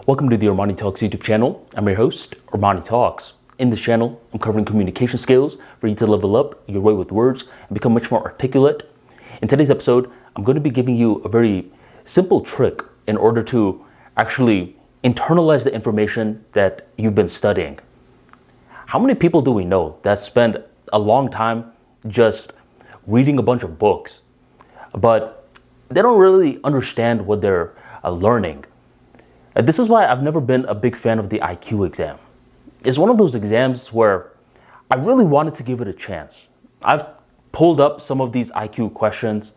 Welcome to the ArmaniTalks YouTube channel. I'm your host, ArmaniTalks. In this channel, I'm covering communication skills for you to level up your way with words and become much more articulate. In today's episode, I'm going to be giving you a very simple trick in order to actually internalize the information that you've been studying. How many people do we know that spend a long time just reading a bunch of books, but they don't really understand what they're learning? This is why I've never been a big fan of the IQ exam. It's one of those exams where I really wanted to give it a chance. I've pulled up some of these IQ questions,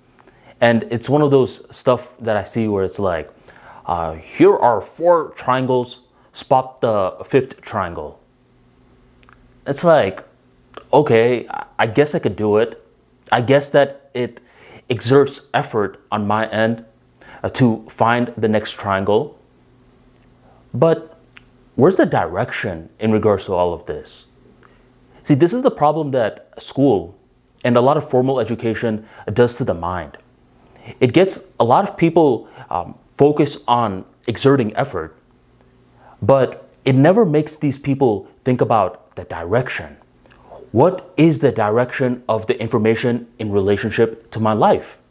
and it's one of those stuff that I see where it's like, here are 4 triangles, spot the 5th triangle. It's like, okay, I guess I could do it. I guess that it exerts effort on my end to find the next triangle. But where's the direction in regards to all of this? See, this is the problem that school and a lot of formal education does to the mind. It gets a lot of people focused on exerting effort, but it never makes these people think about the direction. What is the direction of the information in relationship to my life?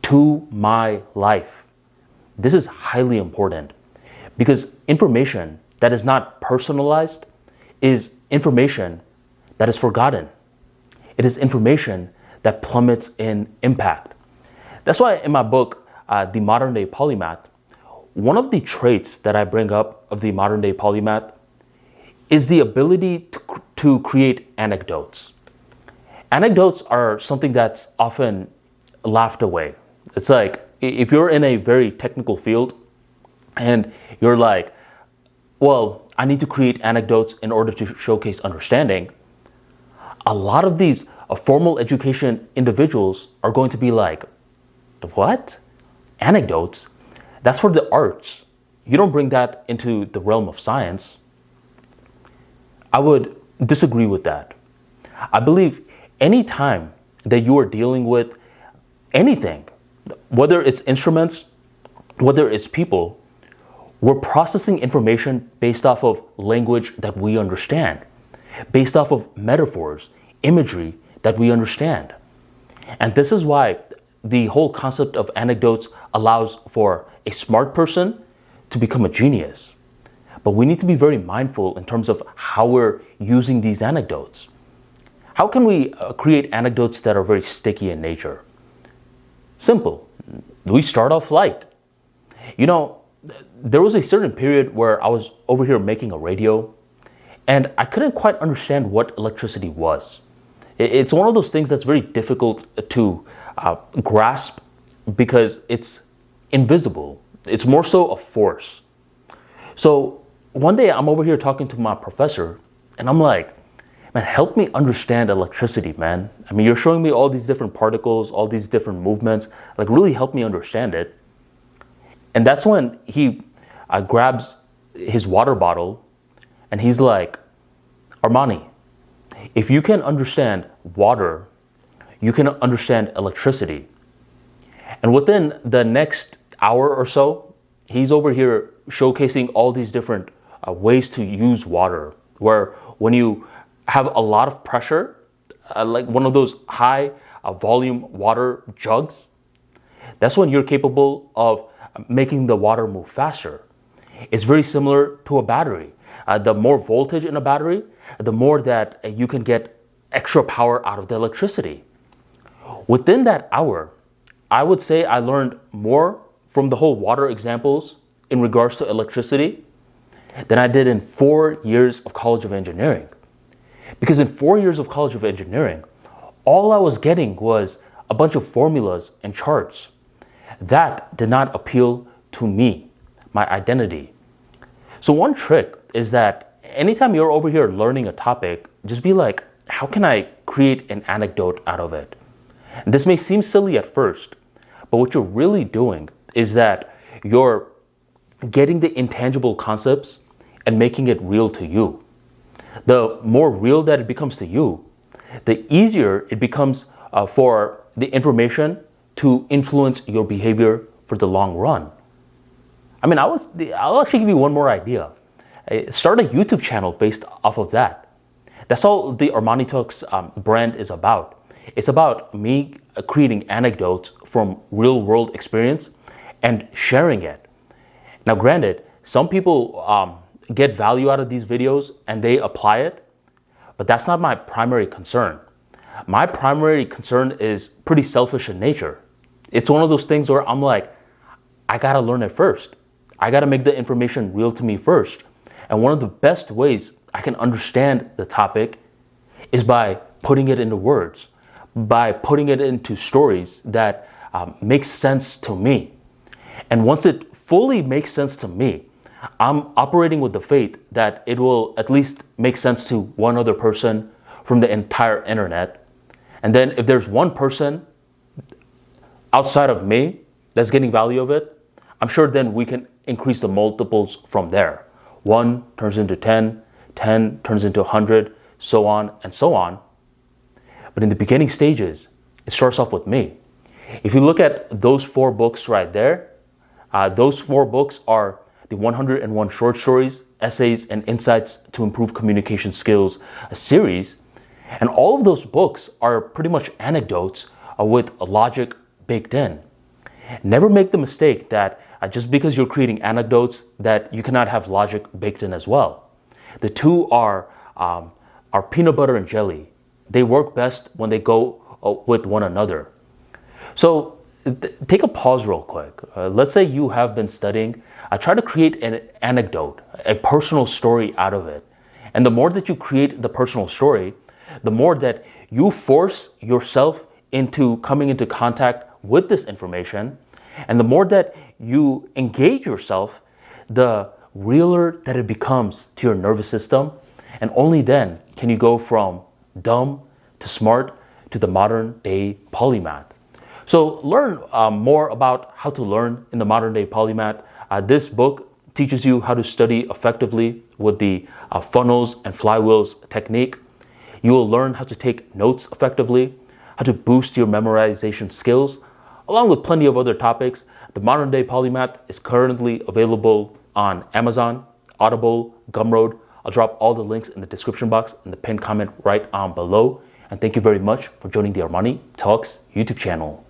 To my life. This is highly important because information that is not personalized is information that is forgotten. It is information that plummets in impact. That's why in my book, The Modern-Day Polymath, one of the traits that I bring up of the Modern-Day Polymath is the ability to create anecdotes. Anecdotes are something that's often laughed away. It's like, if you're in a very technical field and you're like, well, I need to create anecdotes in order to showcase understanding, a lot of these formal education individuals are going to be like, what? Anecdotes? That's for the arts. You don't bring that into the realm of science. I would disagree with that. I believe any time that you are dealing with anything, whether it's instruments, whether it's people, we're processing information based off of language that we understand, based off of metaphors, imagery that we understand. And this is why the whole concept of anecdotes allows for a smart person to become a genius. But we need to be very mindful in terms of how we're using these anecdotes. How can we create anecdotes that are very sticky in nature? Simple. We start off light. You know, there was a certain period where I was over here making a radio, and I couldn't quite understand what electricity was. It's one of those things that's very difficult to grasp because it's invisible. It's more so a force. So one day I'm over here talking to my professor, and I'm like, man, help me understand electricity, man. I mean, you're showing me all these different particles, all these different movements, like really help me understand it. And that's when he grabs his water bottle and he's like, Armani, if you can understand water, you can understand electricity. And within the next hour or so, he's over here showcasing all these different ways to use water, where when you have a lot of pressure, like one of those high volume water jugs, that's when you're capable of making the water move faster. It's very similar to a battery. The more voltage in a battery, the more that you can get extra power out of the electricity. Within that hour, I would say I learned more from the whole water examples in regards to electricity than I did in 4 years of College of Engineering. Because in 4 years of College of Engineering, all I was getting was a bunch of formulas and charts. That did not appeal to me, my identity. So one trick is that anytime you're over here learning a topic, just be like, how can I create an anecdote out of it? And this may seem silly at first, but what you're really doing is that you're getting the intangible concepts and making it real to you. The more real that it becomes to you, the easier it becomes for the information to influence your behavior for the long run. I mean, I'll actually give you one more idea. Start a YouTube channel based off of that. That's all the ArmaniTalks brand is about. It's about me creating anecdotes from real world experience and sharing it. Now, granted, some people get value out of these videos and they apply it, but that's not my primary concern. My primary concern is pretty selfish in nature. It's one of those things where I'm like, I gotta learn it first. I gotta make the information real to me first. And one of the best ways I can understand the topic is by putting it into words, by putting it into stories that make sense to me. And once it fully makes sense to me, I'm operating with the faith that it will at least make sense to one other person from the entire internet. And then if there's one person outside of me that's getting value of it, I'm sure then we can increase the multiples from there. 1 turns into 10, 10 turns into 100, so on and so on. But in the beginning stages, it starts off with me. If you look at those 4 books right there, those 4 books are the 101 Short Stories, Essays, and Insights to Improve Communication Skills series. And all of those books are pretty much anecdotes with logic baked in. Never make the mistake that just because you're creating anecdotes that you cannot have logic baked in as well. The two are peanut butter and jelly. They work best when they go with one another. So take a pause real quick. Let's say you have been studying. Try to create an anecdote, a personal story out of it. And the more that you create the personal story, the more that you force yourself into coming into contact with this information, and the more that you engage yourself, the realer that it becomes to your nervous system. And only then can you go from dumb to smart to the modern day polymath. So learn more about how to learn in the modern day polymath. This book teaches you how to study effectively with the funnels and flywheels technique. You will learn how to take notes effectively, how to boost your memorization skills, along with plenty of other topics. The Modern Day Polymath is currently available on Amazon, Audible, Gumroad. I'll drop all the links in the description box and the pinned comment right on below. And thank you very much for joining the Armani Talks YouTube channel.